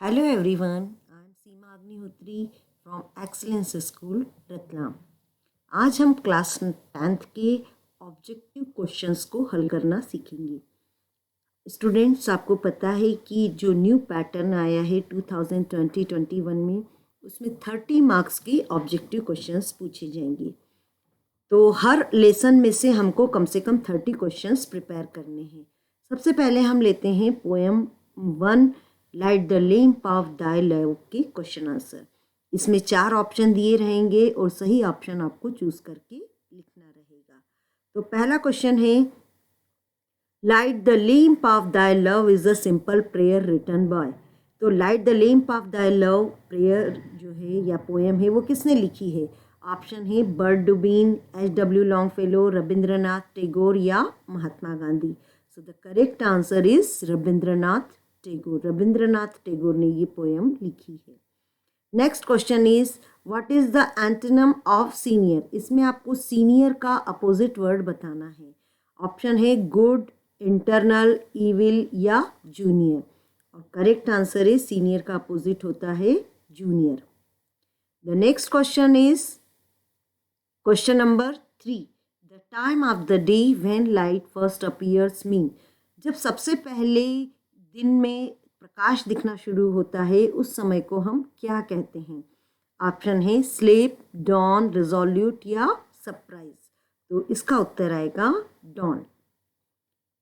Hello everyone, I am Seema Agnihotri from Excellence School, Ratlam. आज हम class 10th के objective questions को हल करना सीखेंगे। स्टूडेंट्स, आपको पता है कि जो न्यू पैटर्न आया है 2020-21 में, उसमें 30 मार्क्स के ऑब्जेक्टिव क्वेश्चंस पूछे जाएंगे। तो हर लेसन में से हमको कम से कम 30 क्वेश्चंस प्रिपेयर करने हैं। सबसे पहले हम लेते हैं poem 1 light the lamp of thy love के क्वेश्चन आंसर। इसमें 4 ऑप्शन दिए रहेंगे और सही ऑप्शन आपको चूज करके लिखना रहेगा। तो पहला क्वेश्चन है, light the lamp of thy love is a simple prayer written by. तो light the lamp of thy love prayer जो है या पोएम है वो किसने लिखी है? ऑप्शन है बर्डुबिन, H.W. लॉन्गफेलो, रविंद्रनाथ टैगोर या Mahatma Gandhi. So the correct answer is Rabindranath Tagore. Rabindranath Tagore ने ये पोएम लिखी है। Next question is, what is the antonym of senior? इसमें आपको सीनियर का अपोजिट वर्ड बताना है। ऑप्शन है गुड, इंटरनल, इविल या जूनियर। और करेक्ट आंसर है सीनियर का अपोजिट होता है junior. The next question is question number 3, the time of the day when light first appears mean. जब सबसे पहले दिन में प्रकाश दिखना शुरू होता है उस समय को हम क्या कहते हैं? ऑप्शन है स्लीप, डॉन, रिजोल्यूट या सरप्राइज। तो इसका उत्तर आएगा dawn.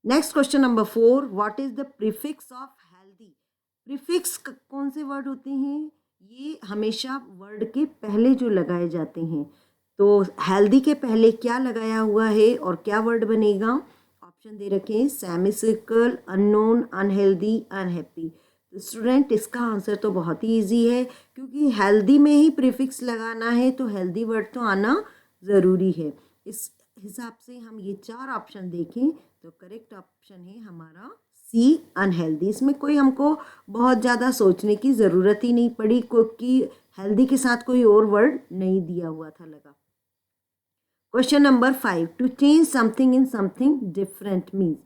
Next question number 4, what is the prefix of healthy? Prefix कौन से वर्ड होते हैं? ये हमेशा वर्ड के पहले जो लगाए जाते हैं। तो हेल्दी के पहले क्या लगाया हुआ है और क्या वर्ड बनेगा? ऑप्शन दे रखे हैं सेमिसर्कल, अननोन, अनहेल्दी, अनहैप्पी। तो स्टूडेंट, इसका आंसर तो बहुत ही ईजी है, क्योंकि हेल्दी में ही प्रीफिक्स लगाना है तो हेल्दी वर्ड तो आना ज़रूरी है। इस हिसाब से हम ये 4 ऑप्शन देखें तो करेक्ट ऑप्शन है हमारा सी, अनहेल्दी। इसमें कोई हमको बहुत ज़्यादा सोचने की ज़रूरत ही नहीं पड़ी, क्योंकि हेल्दी के साथ कोई और वर्ड नहीं दिया हुआ था लगा। Question number 5, to change something in something different means.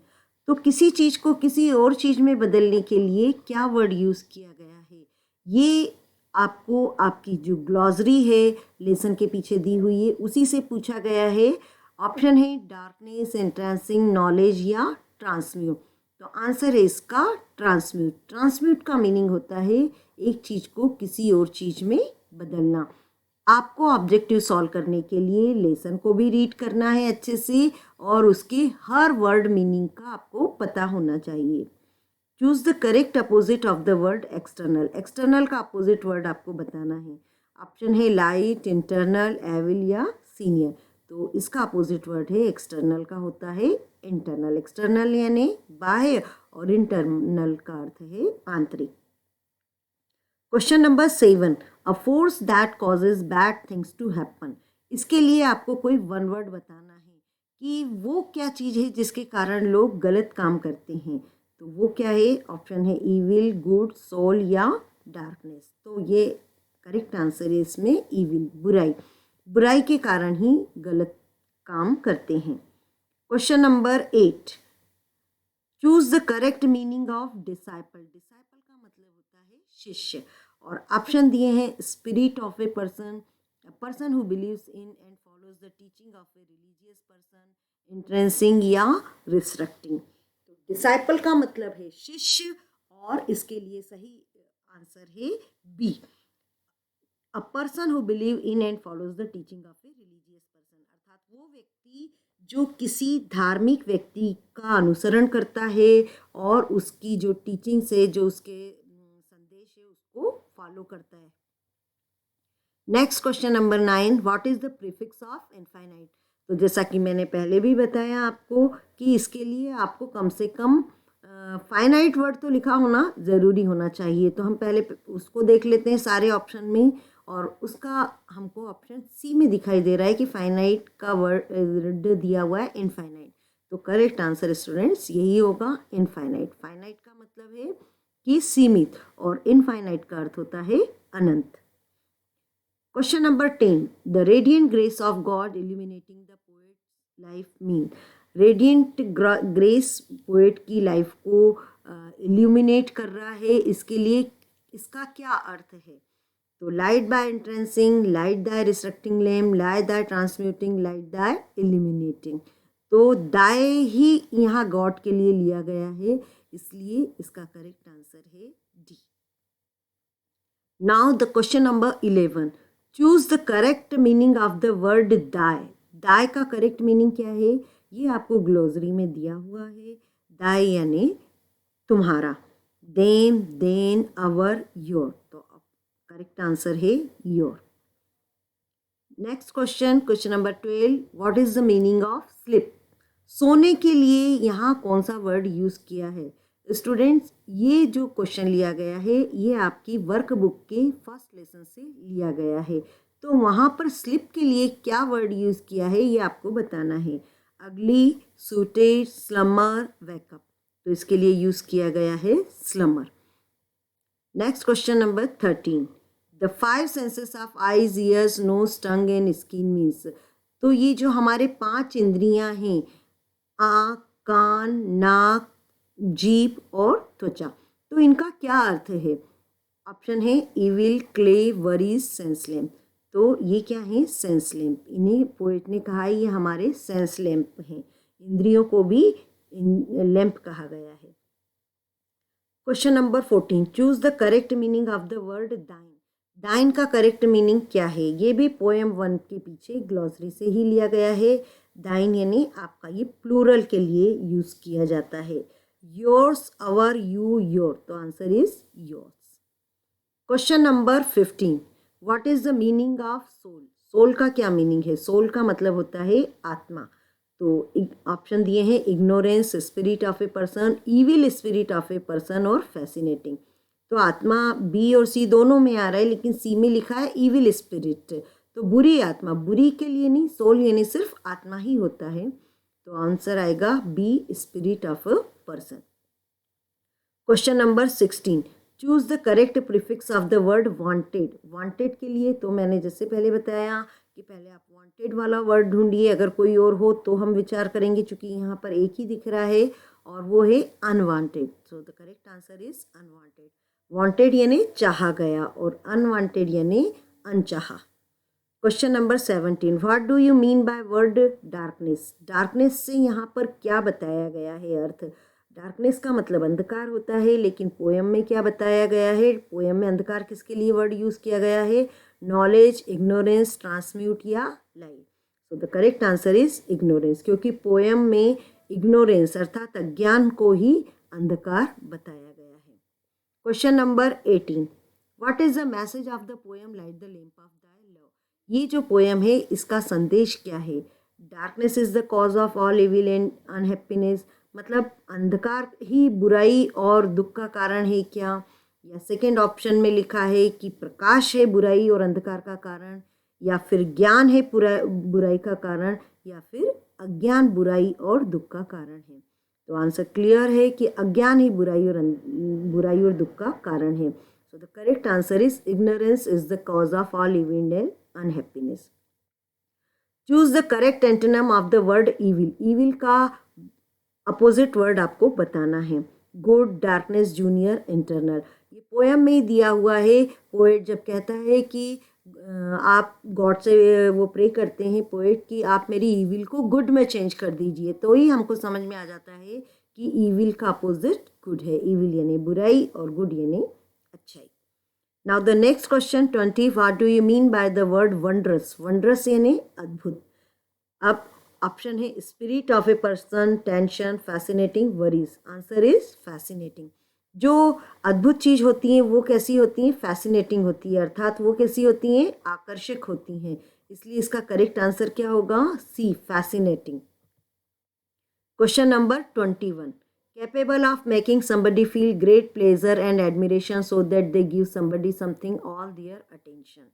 तो किसी चीज़ को किसी और चीज़ में बदलने के लिए क्या वर्ड यूज़ किया गया है? ये आपको आपकी जो ग्लॉसरी है लेसन के पीछे दी हुई है उसी से पूछा गया है। ऑप्शन है डार्कनेस, एंट्रेंसिंग, नॉलेज या ट्रांसम्यूट। तो आंसर है इसका ट्रांसम्यूट। ट्रांसम्यूट का मीनिंग होता है एक चीज़ को किसी और चीज़ में बदलना। आपको ऑब्जेक्टिव सॉल्व करने के लिए लेसन को भी रीड करना है अच्छे से और उसके हर वर्ड मीनिंग का आपको पता होना चाहिए। Choose the correct opposite of the word external. External का अपोजिट वर्ड आपको बताना है। ऑप्शन है लाइट, इंटरनल, एविल या सीनियर। तो इसका अपोजिट वर्ड है एक्सटर्नल का होता है इंटरनल। एक्सटर्नल यानी बाह्य और इंटरनल का अर्थ है आंतरिक। Question number 7, a force that causes bad things to happen. इसके लिए आपको कोई वन वर्ड बताना है कि वो क्या चीज़ है जिसके कारण लोग गलत काम करते हैं। तो वो क्या है? ऑप्शन है इविल, गुड, सोल या डार्कनेस। तो ये करेक्ट आंसर है इसमें इविल, बुराई। बुराई के कारण ही गलत काम करते हैं। Question number 8, choose the correct meaning of disciple. Disciple का मतलब होता है शिष्य। और ऑप्शन दिए हैं spirit of a person who believes in and follows the teaching of a religious person, entrancing या रिस्ट्रक्टिंग। तो डिसाइपल का मतलब है शिष्य और इसके लिए सही आंसर है B, a person who believe in and follows the teaching of a religious person. अर्थात वो व्यक्ति जो किसी धार्मिक व्यक्ति का अनुसरण करता है और उसकी जो टीचिंग से जो उसके संदेश है उसको फॉलो करता है। Next question number 9, what is the prefix of infinite? तो जैसा कि मैंने पहले भी बताया आपको कि इसके लिए आपको कम से कम फाइनाइट वर्ड तो लिखा होना ज़रूरी होना चाहिए। तो हम पहले उसको देख लेते हैं सारे ऑप्शन में, और उसका हमको ऑप्शन सी में दिखाई दे रहा है कि फाइनाइट का वर्ड दिया हुआ है इनफाइनाइट। तो करेक्ट आंसर स्टूडेंट्स यही होगा इनफाइनाइट। फाइनाइट का मतलब है कि सीमित और इनफाइनाइट का अर्थ होता है अनंत। Question number 10, the radiant grace of God illuminating the poet life mean. Radiant grace poet की लाइफ को इल्यूमिनेट कर रहा है। इसके लिए इसका क्या अर्थ है? तो light by entrancing, light by restricting lamp, light by transmuting, light by illuminating. तो दाय ही यहाँ गॉड के लिए लिया गया है, इसलिए इसका करेक्ट आंसर है D. Now the question number 11, choose the correct meaning of the word दाय। दाय का करेक्ट मीनिंग क्या है? ये आपको ग्लोसरी में दिया हुआ है। दाय यानी तुम्हारा, देम, देन, अवर, योर। तो करेक्ट आंसर है your. Next question, question number 12, what is the meaning of slip? सोने के लिए यहाँ कौन सा वर्ड यूज़ किया है? स्टूडेंट्स, ये जो क्वेश्चन लिया गया है ये आपकी वर्क बुक के फर्स्ट लेसन से लिया गया है। तो वहाँ पर स्लिप के लिए क्या वर्ड यूज़ किया है ये आपको बताना है। अगली, सूटेड, स्लमर, वेकअप। तो इसके लिए यूज़ किया गया है slumber. Next question number 13, the 5 senses of eyes, ears, nose, tongue and skin means. तो ये जो हमारे 5 इंद्रियां हैं, आँख, कान, नाक, जीभ और त्वचा, तो इनका क्या अर्थ है? ऑप्शन है evil, clay, worries, sense lamp. तो ये क्या है? Sense lamp. इन्हें पोएट ने कहा है ये हमारे सेंस लैम्प हैं। इंद्रियों को भी लैम्प कहा गया है। Question number 14, choose the correct meaning of the word दाइन। दाइन का करेक्ट मीनिंग क्या है? ये भी पोएम 1 के पीछे ग्लॉसरी से ही लिया गया है। दाइन यानी आपका, ये प्लूरल के लिए यूज किया जाता है। Yours, our, you, your. तो answer is yours. Question number 15, what is the meaning of soul? Soul का क्या मीनिंग है? सोल का मतलब होता है आत्मा। तो ऑप्शन दिए हैं ignorance, spirit of a person, evil spirit of a person और फैसिनेटिंग। तो आत्मा बी और सी दोनों में आ रहा है, लेकिन सी में लिखा है इविल स्पिरिट। तो बुरी आत्मा, बुरी के लिए नहीं, सोल यानी सिर्फ आत्मा ही होता है। तो आंसर आएगा B, spirit of a person. Question number 16, choose the correct prefix of the word wanted. Wanted के लिए तो मैंने जैसे पहले बताया कि पहले आप वांटेड वाला वर्ड ढूंढिए, अगर कोई और हो तो हम विचार करेंगे, क्योंकि यहाँ पर एक ही दिख रहा है और वो है unwanted. So the correct answer is unwanted. Wanted यानी चाहा गया और अनवांटेड यानी अनचाहा। Question number 17, what do you mean by word darkness? Darkness से यहाँ पर क्या बताया गया है अर्थ? डार्कनेस का मतलब अंधकार होता है, लेकिन पोएम में क्या बताया गया है? पोएम में अंधकार किसके लिए वर्ड यूज़ किया गया है? नॉलेज, इग्नोरेंस, ट्रांसम्यूट या light. So the correct answer is ignorance, क्योंकि पोएम में इग्नोरेंस अर्थात अज्ञान को ही अंधकार बताया गया है। Question number 18, what is the message of the poem light the lamp of thy love? ये जो पोएम है इसका संदेश क्या है? Darkness is the cause of all evil and unhappiness, मतलब अंधकार ही बुराई और दुख का कारण है क्या? या सेकेंड ऑप्शन में लिखा है कि प्रकाश है बुराई और अंधकार का कारण, या फिर ज्ञान है बुराई का कारण, या फिर अज्ञान बुराई और दुख का कारण है। तो आंसर क्लियर है कि अज्ञान ही बुराई और दुख का कारण है। सो the correct answer is ignorance is the cause of all evil and unhappiness. Choose the correct antonym of the word evil. Evil का अपोजिट वर्ड आपको बताना है। Good, darkness, junior, internal. ये पोएम में ही दिया हुआ है। पोएट जब कहता है कि आप गॉड से वो प्रे करते हैं पोएट कि आप मेरी ईविल को गुड में चेंज कर दीजिए, तो ही हमको समझ में आ जाता है कि ईविल का अपोजिट गुड है। ईविल यानी बुराई और गुड यानी अच्छाई। Now the next question 20, what do you mean by the word wondrous? Wondrous यानी अद्भुत। अब ऑप्शन है spirit of a person, tension, fascinating, worries. Answer is fascinating. जो अद्भुत चीज़ होती हैं वो कैसी होती हैं? फैसिनेटिंग होती है, अर्थात वो कैसी होती हैं? आकर्षक होती हैं। इसलिए इसका करेक्ट आंसर क्या होगा? C, fascinating. Question number 21, capable of making somebody feel great pleasure and admiration so that they give somebody something all their attention.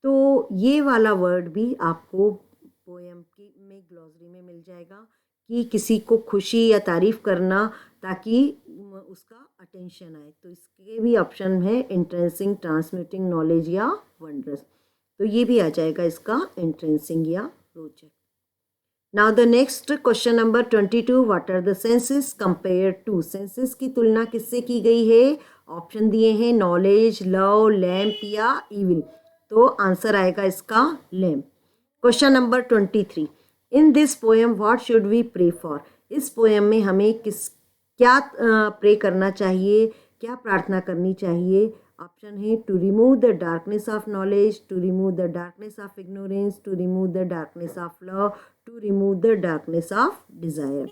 तो ये वाला वर्ड भी आपको पोएम की में ग्लॉसरी में मिल जाएगा कि किसी को खुशी या तारीफ करना ताकि उसका अटेंशन आए। तो इसके भी ऑप्शन है इंट्रेंसिंग, ट्रांसमिटिंग, नॉलेज या वंडरस। तो ये भी आ जाएगा इसका इंट्रेंसिंग या रोचक। Now the next question number 22, what are the senses compare to? Senses की तुलना किससे की गई है ऑप्शन दिए हैं नॉलेज, लव, लैम्प या इविल। तो आंसर आएगा इसका lamp. Question number 23, in this poem what should we pray for. इस पोएम में हमें क्या प्रे करना चाहिए, क्या प्रार्थना करनी चाहिए। ऑप्शन है to remove the darkness of knowledge, to remove the darkness of ignorance, to remove the darkness of love, to remove the darkness of desire.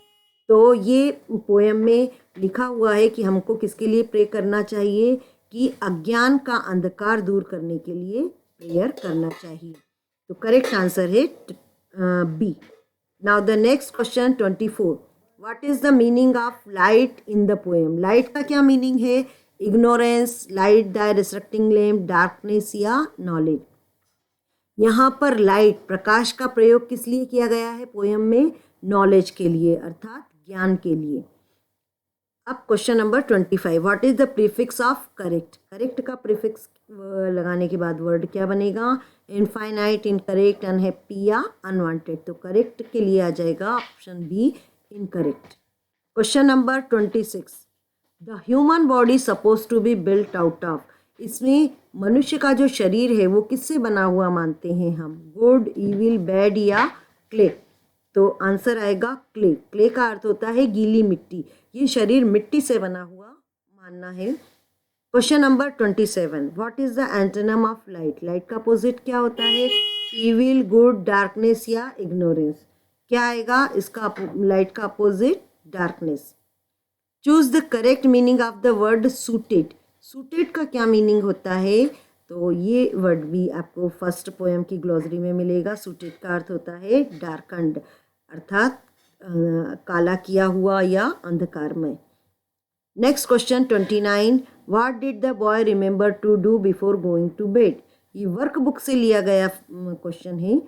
तो ये पोएम में लिखा हुआ है कि हमको किसके लिए प्रे करना चाहिए, कि अज्ञान का अंधकार दूर करने के लिए प्रेयर करना चाहिए। तो करेक्ट आंसर है B. Now the next question 24, what is the meaning of light in the poem. Light का क्या मीनिंग है, ignorance, light the restricting lamp, darkness या नॉलेज। यहाँ पर लाइट प्रकाश का प्रयोग किस लिए किया गया है पोएम में, नॉलेज के लिए अर्थात ज्ञान के लिए। अब question number 25, what is the prefix of correct. Correct का प्रीफिक्स लगाने के बाद वर्ड क्या बनेगा, इनफाइनाइट, इनकरेक्ट, अनहैप्पी या अनवांटेड। तो करेक्ट के लिए आ जाएगा option B incorrect. Question number 26, the human body suppose to be built out of. इसमें मनुष्य का जो शरीर है वो किससे बना हुआ मानते हैं हम, गुड, इविल, बैड या क्ले। तो आंसर आएगा क्ले। क्ले का अर्थ होता है गीली मिट्टी, ये शरीर मिट्टी से बना हुआ मानना है। Question number 27, what is the antonym of light. Light का अपोजिट क्या होता है, इविल, गुड, डार्कनेस या इग्नोरेंस। क्या आएगा इसका लाइट का opposite, darkness. Choose the correct meaning of the word suited. Suited का क्या मीनिंग होता है, तो ये वर्ड भी आपको फर्स्ट पोएम की ग्लॉसरी में मिलेगा। सूटेड का अर्थ होता है डार्कंड, अर्थात काला किया हुआ या अंधकारमय। Next question 29, what did the boy remember to do before going to bed. ये वर्क बुक से लिया गया क्वेश्चन है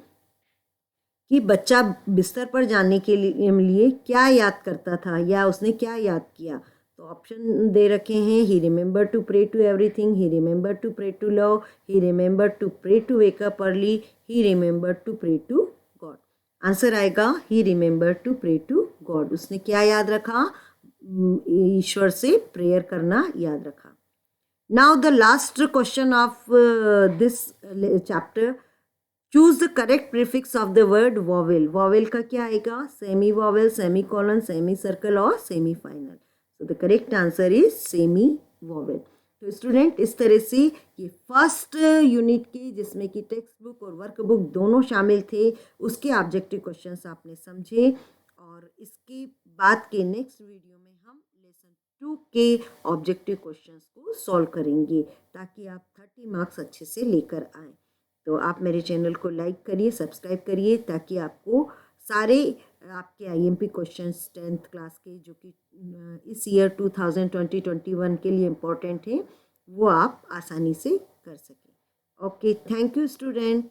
कि बच्चा बिस्तर पर जाने के लिए क्या याद करता था या उसने क्या याद किया। तो ऑप्शन दे रखे हैं, he remember to pray to everything, he remember to pray to love, he remember to pray to wake up early, he remember to pray to God. Answer आएगा he remember to pray to God. उसने क्या याद रखा, ईश्वर से prayer करना याद रखा। Now the last question of this chapter, choose the correct prefix of the word vowel. Vowel का क्या आएगा, semi vowel, semi colon, semi circle और सेमी फाइनल। तो the correct answer is semi vowel. तो student इस तरह से ये फर्स्ट यूनिट के, जिसमें कि टेक्स्ट बुक और वर्क बुक दोनों शामिल थे, उसके ऑब्जेक्टिव क्वेश्चंस आपने समझे। और इसके बाद के नेक्स्ट वीडियो में हम लेसन 2 के ऑब्जेक्टिव क्वेश्चंस को सॉल्व करेंगे, ताकि आप 30 मार्क्स अच्छे से लेकर आएँ। तो आप मेरे चैनल को लाइक करिए, सब्सक्राइब करिए, ताकि आपको सारे आपके आईएमपी क्वेश्चंस 10th क्लास के, जो कि इस ईयर 2020-21 के लिए इम्पोर्टेंट हैं, वो आप आसानी से कर सकें। Okay, thank you student.